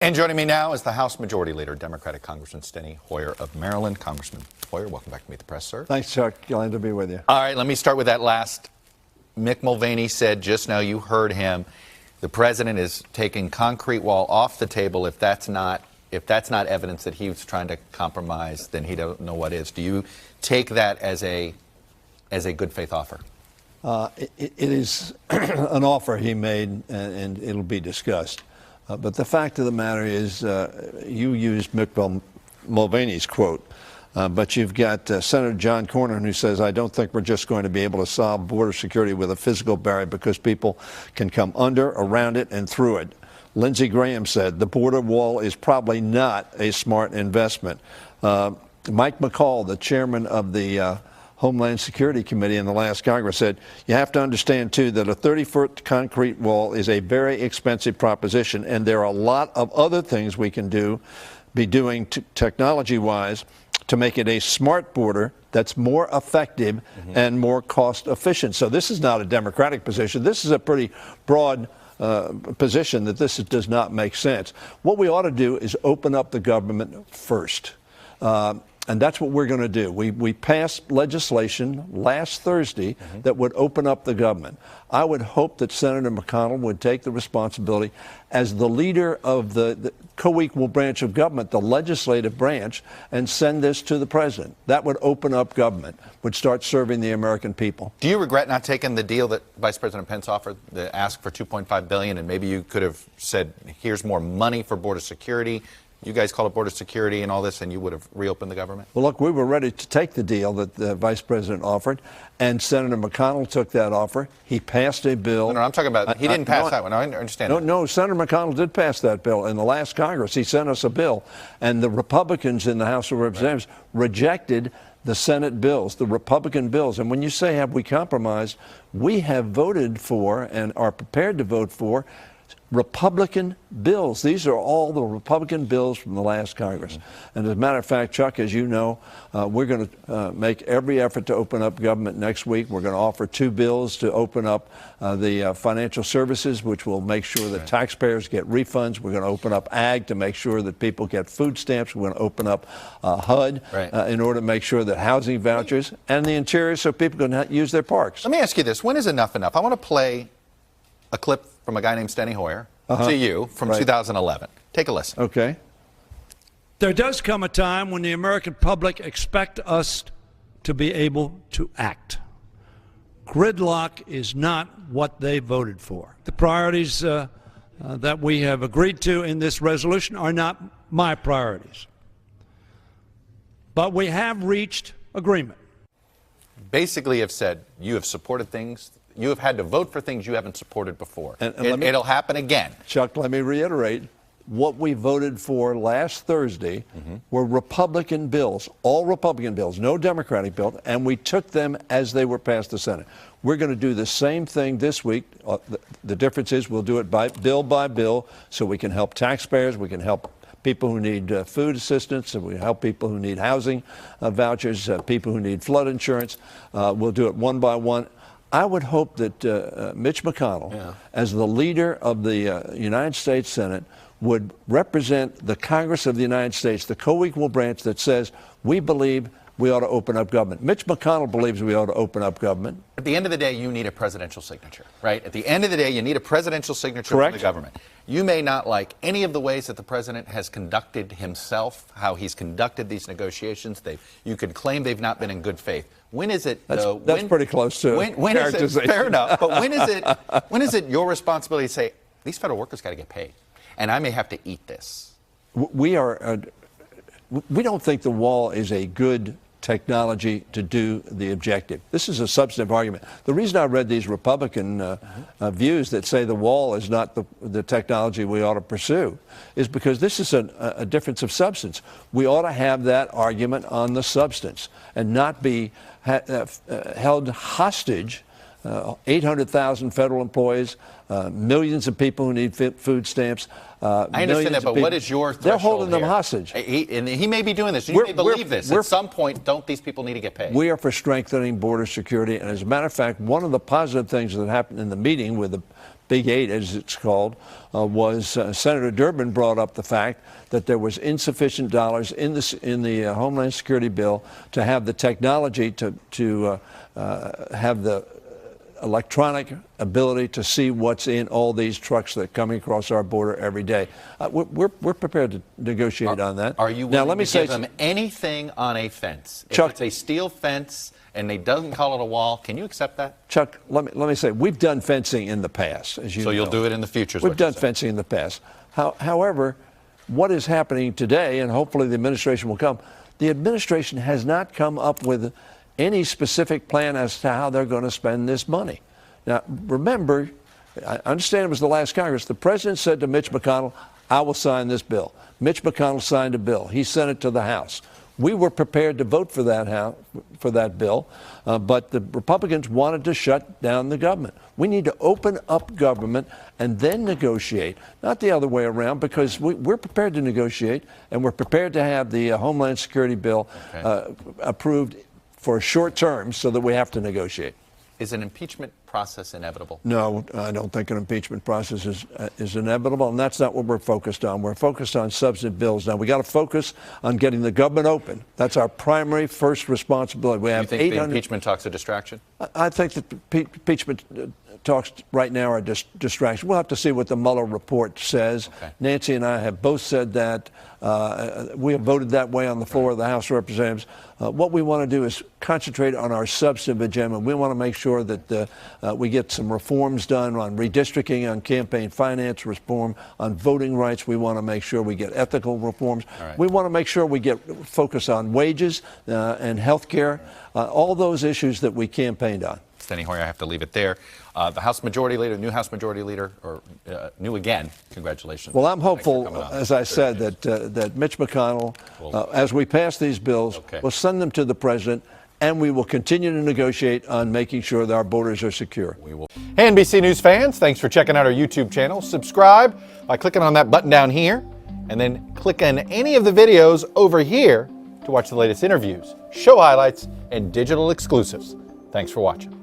And joining me now is the House Majority Leader, Democratic Congressman Steny Hoyer of Maryland. Congressman Hoyer, welcome back to Meet the Press, sir. Thanks, Chuck. Glad to be with you. All right, let me start with that last. Mick Mulvaney said just now, you heard him, the president is taking concrete wall off the table. If that's not evidence that he was trying to compromise, then he don't know what is. Do you take that as a good faith offer? It is an offer he made, and it'll be discussed. But the fact of the matter is, you used Mick Mulvaney's quote, but you've got Senator John Cornyn who says, I don't think we're just going to be able to solve border security with a physical barrier because people can come under, around it, and through it. Lindsey Graham said the border wall is probably not a smart investment. Mike McCall, the chairman of the Homeland Security Committee in the last Congress, said, you have to understand, too, that a 30-foot concrete wall is a very expensive proposition, and there are a lot of other things we can be doing technology-wise to make it a smart border that's more effective and more cost-efficient. So this is not a Democratic position. This is a pretty broad position that this does not make sense. What we ought to do is open up the government first. And that's what we're going to do. We passed legislation last Thursday that would open up the government. I would hope that Senator McConnell would take the responsibility as the leader of the co-equal branch of government, the legislative branch, and send this to the president. That would open up government, would start serving the American people. Do you regret not taking the deal that Vice President Pence offered, the ask for $2.5 billion, and maybe you could have said, here's more money for border security? You guys call it border security and all this, and you would have reopened the government? Well, look, we were ready to take the deal that the vice president offered, and Senator McConnell took that offer. He passed a bill. No, I'm talking about, he didn't pass that one. I understand that. No, Senator McConnell did pass that bill. In the last Congress, he sent us a bill, and the Republicans in the House of Representatives rejected the Senate bills, the Republican bills. And when you say, have we compromised, we have voted for and are prepared to vote for Republican bills. These are all the Republican bills from the last Congress. And as a matter of fact, Chuck, as you know, we're going to make every effort to open up government next week. We're going to offer 2 bills to open up the financial services, which will make sure that taxpayers get refunds. We're going to open up ag to make sure that people get food stamps. We're going to open up HUD in order to make sure that housing vouchers and the interior so people can use their parks. Let me ask you this. When is enough enough? I want to play a clip from a guy named Steny Hoyer to you from 2011. Take a listen. Okay. There does come a time when the American public expect us to be able to act. Gridlock is not what they voted for. The priorities that we have agreed to in this resolution are not my priorities. But we have reached agreement. Basically have said you have supported things. You have had to vote for things you haven't supported before. And it'll happen again. Chuck, let me reiterate. What we voted for last Thursday were Republican bills, all Republican bills, no Democratic bills, and we took them as they were passed the Senate. We're going to do the same thing this week. The difference is we'll do it by bill so we can help taxpayers, we can help people who need food assistance, and we help people who need housing vouchers, people who need flood insurance. We'll do it one by one. I would hope that Mitch McConnell, as the leader of the United States Senate, would represent the Congress of the United States, the co-equal branch that says we believe we ought to open up government. Mitch McConnell believes we ought to open up government. At the end of the day, you need a presidential signature, right? At the end of the day, you need a presidential signature Correct. from the government. You may not like any of the ways that the president has conducted himself, how he's conducted these negotiations. You could claim they've not been in good faith. When is it, though? That's pretty close to when is it, fair enough, but when is it your responsibility to say, these federal workers got to get paid, and I may have to eat this? We don't think the wall is a good technology to do the objective. This is a substantive argument. The reason I read these Republican views that say the wall is not the technology we ought to pursue is because this is a difference of substance. We ought to have that argument on the substance and not be held hostage. 800,000 federal employees, millions of people who need food stamps. I understand that, but what is your threshold? They're holding them here? hostage. He may be doing this. You may believe this. At some point, don't these people need to get paid? We are for strengthening border security. And as a matter of fact, one of the positive things that happened in the meeting with the Big 8 as it's called, was Senator Durbin brought up the fact that there was insufficient dollars in the Homeland Security bill to have the technology to have the electronic ability to see what's in all these trucks that are coming across our border every day. We're prepared to negotiate on that. Are you willing to give them anything on a fence? Chuck, if it's a steel fence and they doesn't call it a wall, can you accept that? Chuck, let me say, we've done fencing in the past, as you know. So you'll do it in the future? We've done fencing in the past. However, what is happening today, and hopefully the administration will come, the administration has not come up with any specific plan as to how they're going to spend this money. Now, remember, I understand it was the last Congress. The president said to Mitch McConnell, I will sign this bill. Mitch McConnell signed a bill. He sent it to the House. We were prepared to vote for that bill, but the Republicans wanted to shut down the government. We need to open up government and then negotiate, not the other way around, because we're prepared to negotiate, and we're prepared to have the Homeland Security bill approved for a short term so that we have to negotiate. Is an impeachment process inevitable? No, I don't think an impeachment process is inevitable, and that's not what we're focused on. We're focused on substantive bills. Now, we got to focus on getting the government open. That's our primary first responsibility. We have you think the impeachment talks a distraction? I think that the impeachment talks right now are distraction. We'll have to see what the Mueller report says. Okay. Nancy and I have both said that. We have voted that way on the floor of the House of Representatives. What we want to do is concentrate on our substantive agenda. We want to make sure that we get some reforms done on redistricting, on campaign finance reform, on voting rights. We want to make sure we get ethical reforms. Right. We want to make sure we get focus on wages and health care, all those issues that we campaigned on. Steny Hoyer, I have to leave it there. The House Majority Leader, new House Majority Leader, or new again, congratulations. Well, I'm hopeful, as I said, that Mitch McConnell, as we pass these bills, will send them to the President, and we will continue to negotiate on making sure that our borders are secure. We will. Hey, NBC News fans, thanks for checking out our YouTube channel. Subscribe by clicking on that button down here, and then click on any of the videos over here to watch the latest interviews, show highlights, and digital exclusives. Thanks for watching.